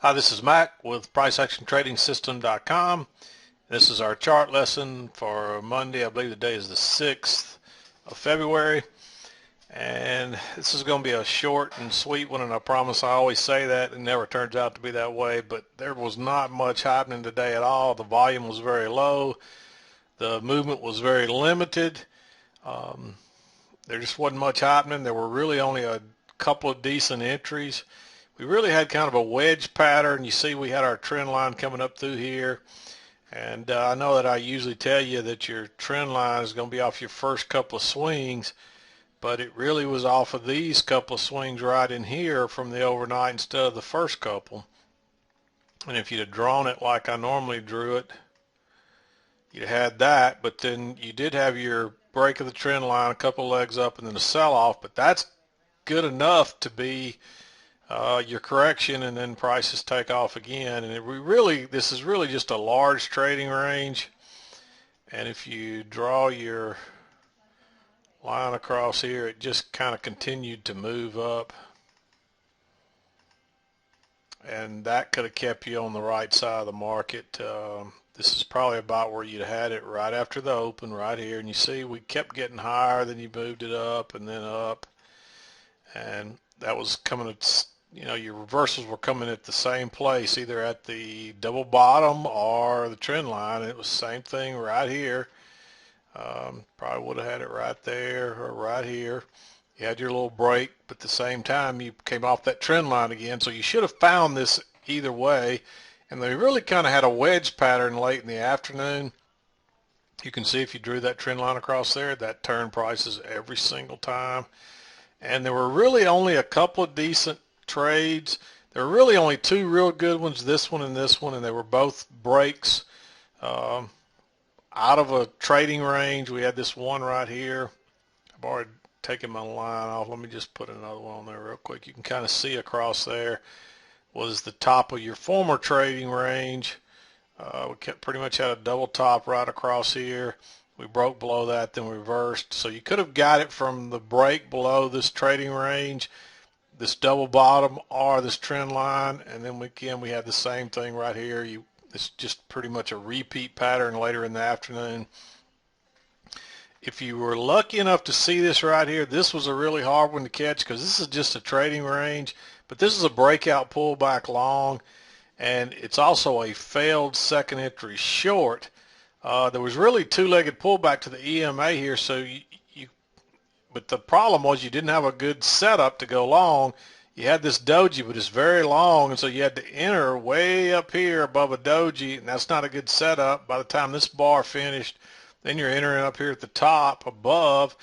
Hi, this is Mac with PriceActionTradingSystem.com. This is our chart lesson for Monday. I believe the day is the 6th of February. And this is going to be a short and sweet one, and I promise I always say that. It never turns out to be that way, but there was not much happening today at all. The volume was very low. The movement was very limited. There just wasn't much happening. There were really only a couple of decent entries. We really had kind of a wedge pattern. You see we had our trend line coming up through here. And I know that I usually tell you that your trend line is going to be off your first couple of swings, but it really was off of these couple of swings right in here from the overnight instead of the first couple. And if you'd have drawn it like I normally drew it, you'd have had that, but then you did have your break of the trend line, a couple of legs up, and then a sell-off, but that's good enough to be your correction, and then prices take off again. And this is really just a large trading range. And if you draw your line across here, it just kind of continued to move up, and that could have kept you on the right side of the market. This is probably about where you'd had it right after the open right here, and you see we kept getting higher, then you moved it up and then up, and that was coming at, your reversals were coming at the same place, either at the double bottom or the trend line. It was the same thing right here. Probably would have had it right there or right here. You had your little break, but at the same time you came off that trend line again, so you should have found this either way. And they really kind of had a wedge pattern late in the afternoon. You can see if you drew that trend line across there, that turned prices every single time. And there were really only a couple of decent trades. There were really only two real good ones, this one, and they were both breaks out of a trading range. We had this one right here. I've already taken my line off. Let me just put another one on there real quick. You can kind of see across there was the top of your former trading range. We pretty much had a double top right across here. We broke below that, then reversed. So you could have got it from the break below this trading range, this double bottom, or this trend line. And then we had the same thing right here. It's just pretty much a repeat pattern later in the afternoon. If you were lucky enough to see this right here, this was a really hard one to catch because this is just a trading range, but this is a breakout pullback long, and it's also a failed second entry short. There was really two-legged pullback to the EMA here, but the problem was you didn't have a good setup to go long. You had this doji, but it's very long, and so you had to enter way up here above a doji, and that's not a good setup. By the time this bar finished, then you're entering up here at the top above,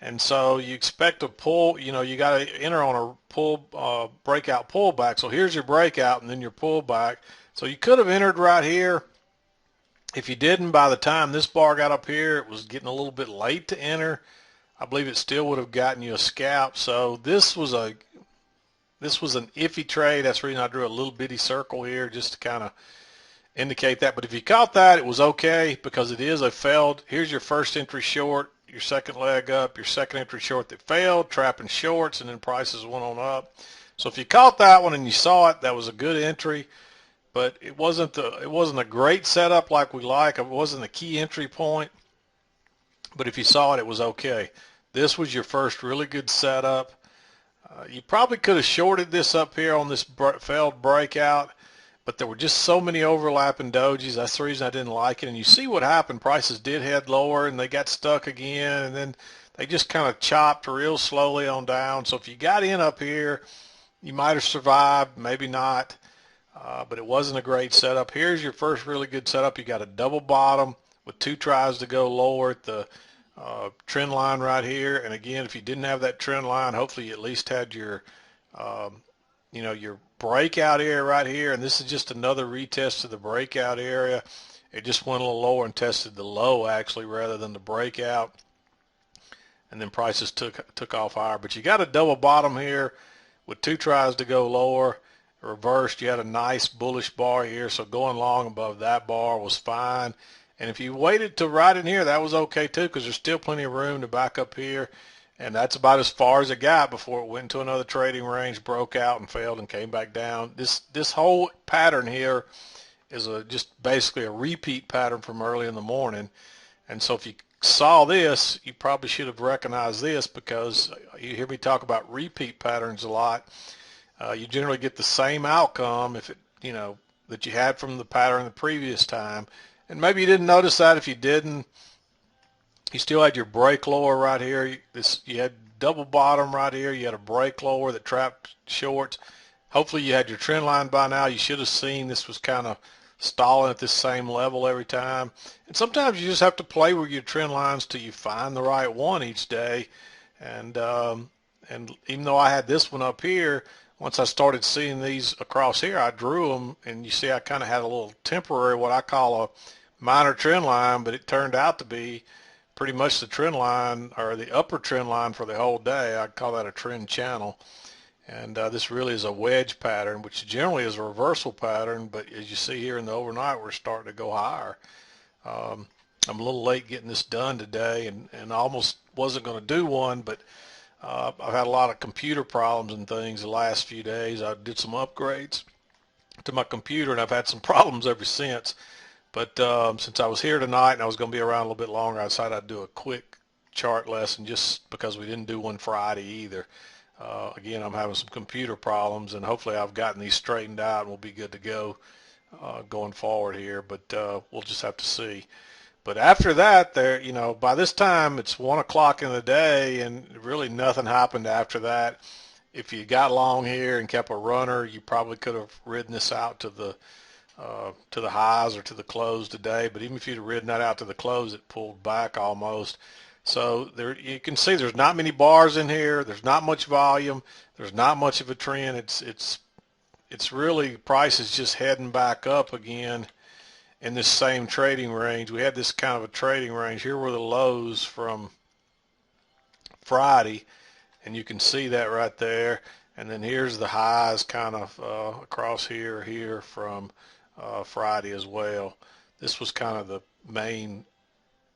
and so you expect to pull, you got to enter on a breakout pullback. So here's your breakout and then your pullback. So you could have entered right here. If you didn't, by the time this bar got up here, it was getting a little bit late to enter. I believe it still would have gotten you a scalp. So this was an iffy trade. That's the reason I drew a little bitty circle here just to kind of indicate that. But if you caught that, it was okay because it is a failed. Here's your first entry short, your second leg up, your second entry short that failed, trapping shorts, and then prices went on up. So if you caught that one and you saw it, that was a good entry. But it wasn't a great setup like we like. It wasn't a key entry point. But if you saw it, it was okay. This was your first really good setup. You probably could have shorted this up here on this failed breakout, but there were just so many overlapping dojis. That's the reason I didn't like it. And you see what happened. Prices did head lower, and they got stuck again, and then they just kind of chopped real slowly on down. So if you got in up here, you might have survived, maybe not, but it wasn't a great setup. Here's your first really good setup. You got a double bottom with two tries to go lower at the trend line right here. And again, if you didn't have that trend line, hopefully you at least had your your breakout area right here, and this is just another retest of the breakout area. It just went a little lower and tested the low actually rather than the breakout, and then prices took off higher. But you got a double bottom here with two tries to go lower. Reversed, you had a nice bullish bar here, so going long above that bar was fine. And if you waited to right in here, that was okay too, because there's still plenty of room to back up here And that's about as far as it got before it went to another trading range, broke out and failed and came back down. This whole pattern here is just basically a repeat pattern from early in the morning. And so if you saw this, you probably should have recognized this, because you hear me talk about repeat patterns a lot. You generally get the same outcome if it, that you had from the pattern the previous time. And maybe you didn't notice that. If you didn't, you still had your break lower right here. You had double bottom right here. You had a break lower that trapped shorts. Hopefully you had your trend line by now. You should have seen this was kind of stalling at this same level every time. And sometimes you just have to play with your trend lines till you find the right one each day. And even though I had this one up here, once I started seeing these across here, I drew them, and you see I kind of had a little temporary, what I call a minor trend line, but it turned out to be pretty much the trend line, or the upper trend line for the whole day. I call that a trend channel. And this really is a wedge pattern, which generally is a reversal pattern, but as you see here in the overnight, we're starting to go higher. I'm a little late getting this done today, and I almost wasn't going to do one, but I've had a lot of computer problems and things the last few days. I did some upgrades to my computer, and I've had some problems ever since. But since I was here tonight and I was going to be around a little bit longer, I decided I'd do a quick chart lesson, just because we didn't do one Friday either. Again, I'm having some computer problems, and hopefully I've gotten these straightened out and we'll be good to go going forward here, but we'll just have to see. But after that, by this time it's 1 o'clock in the day, and really nothing happened after that. If you got long here and kept a runner, you probably could have ridden this out to the highs or to the close today. But even if you'd have ridden that out to the close, it pulled back almost. So there, you can see there's not many bars in here. There's not much volume. There's not much of a trend. It's really, price is just heading back up again in this same trading range. We had this kind of a trading range. Here were the lows from Friday, and you can see that right there. And then here's the highs kind of across here from Friday as well. This was kind of the main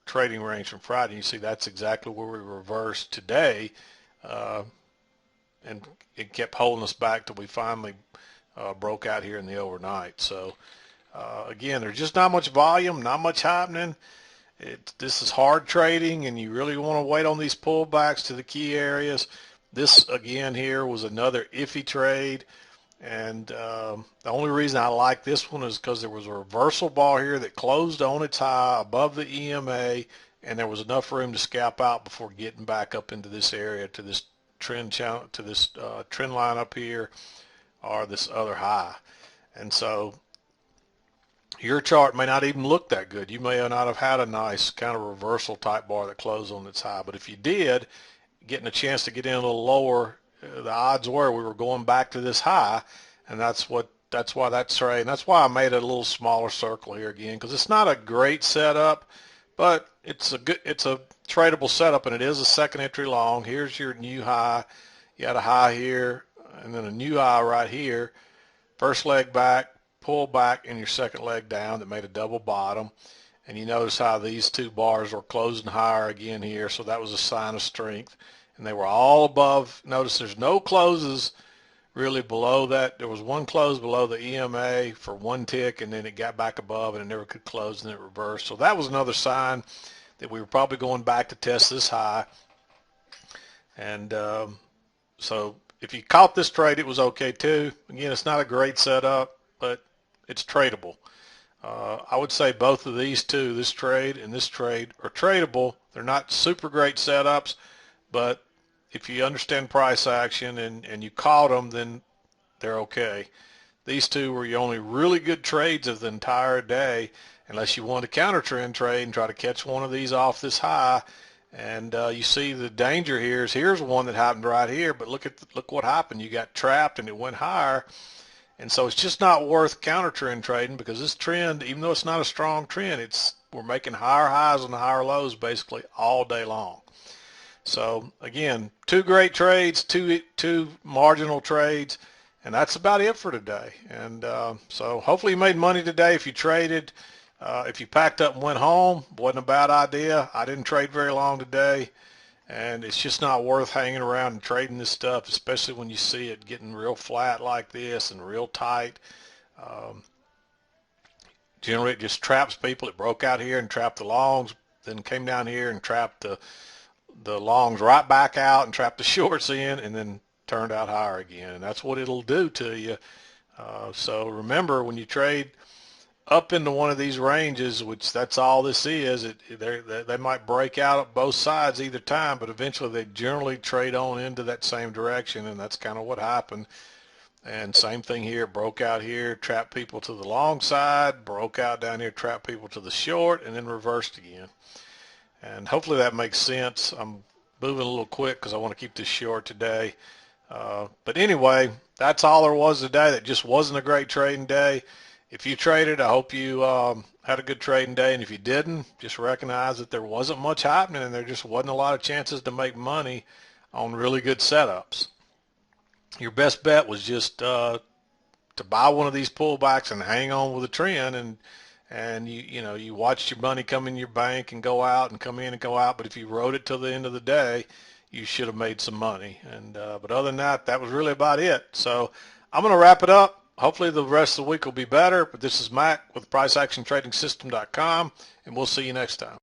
trading range from Friday. You see that's exactly where we reversed today, and it kept holding us back till we finally broke out here in the overnight. So again, there's just not much volume, not much happening. This is hard trading, and you really want to wait on these pullbacks to the key areas. This again here was another iffy trade, and the only reason I like this one is because there was a reversal bar here that closed on its high above the EMA, and there was enough room to scalp out before getting back up into this area, to this trend channel, to this trend line up here, or this other high. And so your chart may not even look that good. You may not have had a nice kind of reversal type bar that closed on its high, but if you did, getting a chance to get in a little lower, the odds were we were going back to this high, and that's why that's trade. And that's why I made it a little smaller circle here again, because it's not a great setup, but it's a tradable setup, and it is a second entry long. Here's your new high. You had a high here, and then a new high right here. First leg back, pull back, and your second leg down that made a double bottom. And you notice how these two bars were closing higher again here, so that was a sign of strength. And they were all above. Notice there's no closes really below that. There was one close below the EMA for one tick, and then it got back above, and it never could close, and then it reversed. So that was another sign that we were probably going back to test this high. And so if you caught this trade, it was okay too. Again, it's not a great setup, but it's tradable. I would say both of these two, this trade and this trade, are tradable. They're not super great setups, but if you understand price action and you caught them, then they're okay. These two were your only really good trades of the entire day, unless you want a counter trend trade and try to catch one of these off this high. And you see the danger here is, here's one that happened right here, but look what happened. You got trapped and it went higher. And so it's just not worth counter trend trading, because this trend, even though it's not a strong trend, we're making higher highs and higher lows basically all day long. So again, two great trades, two marginal trades, and that's about it for today. And so hopefully you made money today if you traded. If you packed up and went home, wasn't a bad idea. I didn't trade very long today, and it's just not worth hanging around and trading this stuff, especially when you see it getting real flat like this and real tight. Um, Generally, it just traps people. It broke out here and trapped the longs, then came down here and trapped the longs right back out and trapped the shorts in, and then turned out higher again. And that's what it'll do to you. So remember, when you trade up into one of these ranges, which that's all this is, they might break out at both sides either time, but eventually they generally trade on into that same direction, and that's kind of what happened. And same thing here, broke out here, trapped people to the long side, broke out down here, trapped people to the short, and then reversed again. And hopefully that makes sense. I'm moving a little quick because I want to keep this short today. But anyway, that's all there was today. That just wasn't a great trading day. If you traded, I hope you had a good trading day. And if you didn't, just recognize that there wasn't much happening and there just wasn't a lot of chances to make money on really good setups. Your best bet was just to buy one of these pullbacks and hang on with the trend, and you watched your money come in your bank and go out and come in and go out. But if you rode it till the end of the day, you should have made some money. And but other than that, that was really about it. So I'm going to wrap it up. Hopefully the rest of the week will be better. But this is Mac with PriceActionTradingSystem.com, and we'll see you next time.